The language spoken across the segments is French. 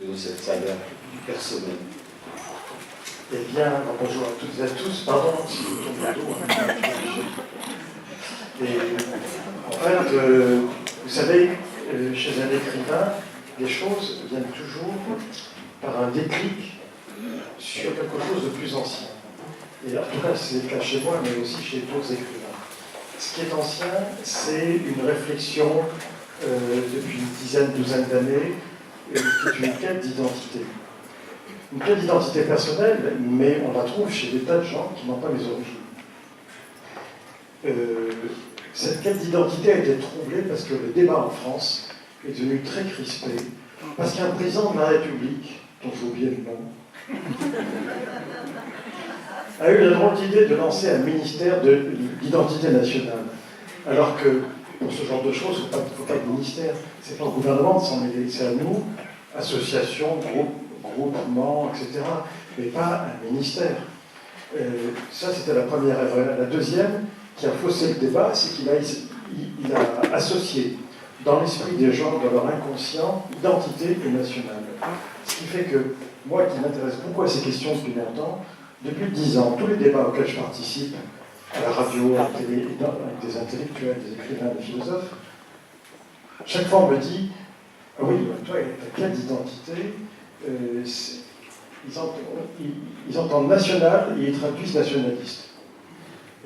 de cette saveur personnelle. Eh bien, bonjour à toutes et à tous. Pardon si je tombe le dos. Et en fait, vous savez, chez un écrivain, les choses viennent toujours par un déclic sur quelque chose de plus ancien. Et en tout cas, c'est le cas chez moi, mais aussi chez d'autres écrivains. Ce qui est ancien, c'est une réflexion depuis une dizaine, douzaine d'années, qui est une quête d'identité. Une quête d'identité personnelle, mais on la trouve chez des tas de gens qui n'ont pas les origines. Cette quête d'identité a été troublée parce que le débat en France est devenu très crispé, parce qu'un président de la République, dont j'ai oublié le nom, a eu la drôle d'idée de lancer un ministère de l'identité nationale. Alors que pour ce genre de choses, il ne faut pas de ministère. C'est pas au gouvernement de s'en mêler, c'est à nous, associations, groupements, etc. Mais pas un ministère. Ça, c'était la première erreur. La deuxième, qui a faussé le débat, c'est qu'il a associé dans l'esprit des gens, dans leur inconscient, identité et nationale. Ce qui fait que, moi qui m'intéresse beaucoup à ces questions depuis longtemps, depuis 10 ans, tous les débats auxquels je participe, à la radio, à la télé, avec des intellectuels, des écrivains, des philosophes, chaque fois on me dit « Ah oui, toi, ta quête d'identité, ils entendent national et ils traduisent nationaliste. »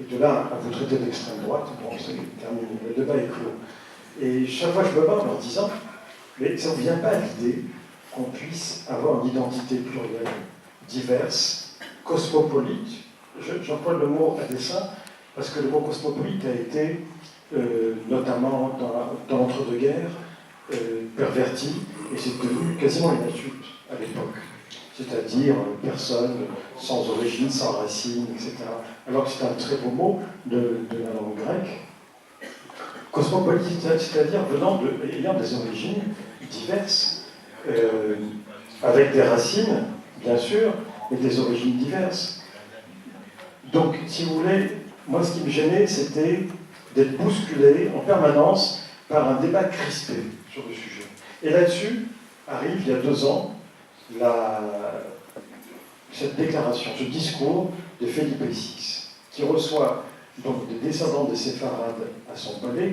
Et de là à vous traiter d'extrême droite, bon, c'est terminé, le débat est clos. Et chaque fois je me bats en leur disant « Mais ça ne vous vient pas à l'idée qu'on puisse avoir une identité plurielle, diverse, cosmopolite ?» J'emploie le mot à dessein parce que le mot cosmopolite a été, notamment dans l'entre-deux-guerres, perverti, et c'est devenu quasiment une insulte à l'époque. C'est-à-dire personne sans origine, sans racine, etc. Alors que c'est un très beau mot de la langue grecque. Cosmopolite, c'est-à-dire ayant des origines diverses, avec des racines, bien sûr, mais des origines diverses. Donc, si vous voulez, moi ce qui me gênait, c'était d'être bousculé en permanence par un débat crispé sur le sujet. Et là-dessus arrive, il y a 2 ans, cette déclaration, ce discours de Felipe VI, qui reçoit donc des descendants des séfarades à son palais,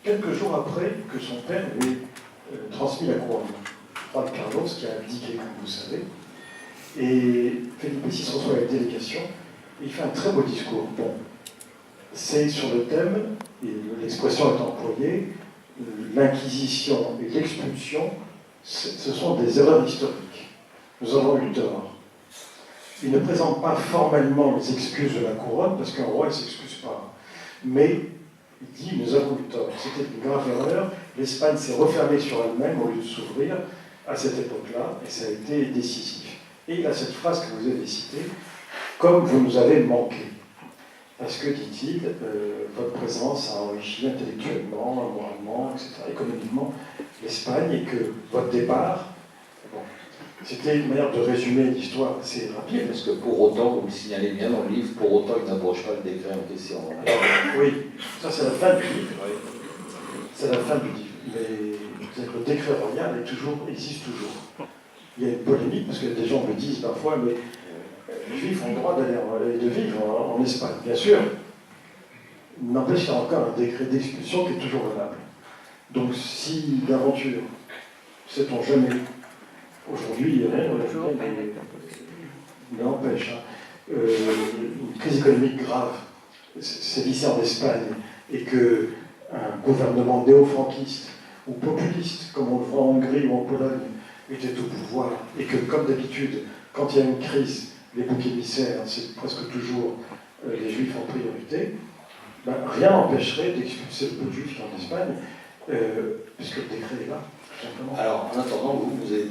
quelques jours après que son père lui ait transmis la couronne. Juan Carlos, qui a abdiqué, comme vous savez. Et Felipe VI reçoit la délégation, et il fait un très beau discours. Bon, c'est sur le thème, et l'expression est employée, l'inquisition et l'expulsion, ce sont des erreurs historiques. Nous avons eu tort. Il ne présente pas formellement les excuses de la couronne, parce qu'un roi ne s'excuse pas. Mais il dit, nous avons eu tort. C'était une grave erreur. L'Espagne s'est refermée sur elle-même au lieu de s'ouvrir à cette époque-là, et ça a été décisif. Et il a cette phrase que vous avez citée, comme vous nous avez manqué. Parce que, dit-il, votre présence a enrichi intellectuellement, moralement, etc., économiquement, l'Espagne, et que votre départ, bon, c'était une manière de résumer l'histoire assez rapide. Parce que pour autant, vous le signalez bien dans le livre, pour autant, il n'abroge pas le décret en question. Oui, ça c'est la fin du livre. C'est la fin du livre. Mais le décret royal existe toujours. Il y a une polémique, parce que des gens me disent parfois, mais les Juifs ont le droit de vivre en Espagne, bien sûr. N'empêche qu'il y a encore un décret d'expulsion qui est toujours valable. Donc si d'aventure, sait-on jamais, aujourd'hui, rien n'empêche, une crise économique grave sévissait en Espagne, et qu'un gouvernement néo-franquiste ou populiste, comme on le voit en Hongrie ou en Pologne, était au pouvoir, et que, comme d'habitude, quand il y a une crise, les boucs émissaires, c'est presque toujours les Juifs en priorité, ben, rien n'empêcherait d'expulser le peu de Juifs en Espagne, puisque le décret est là, tout simplement. Alors, en attendant, vous avez été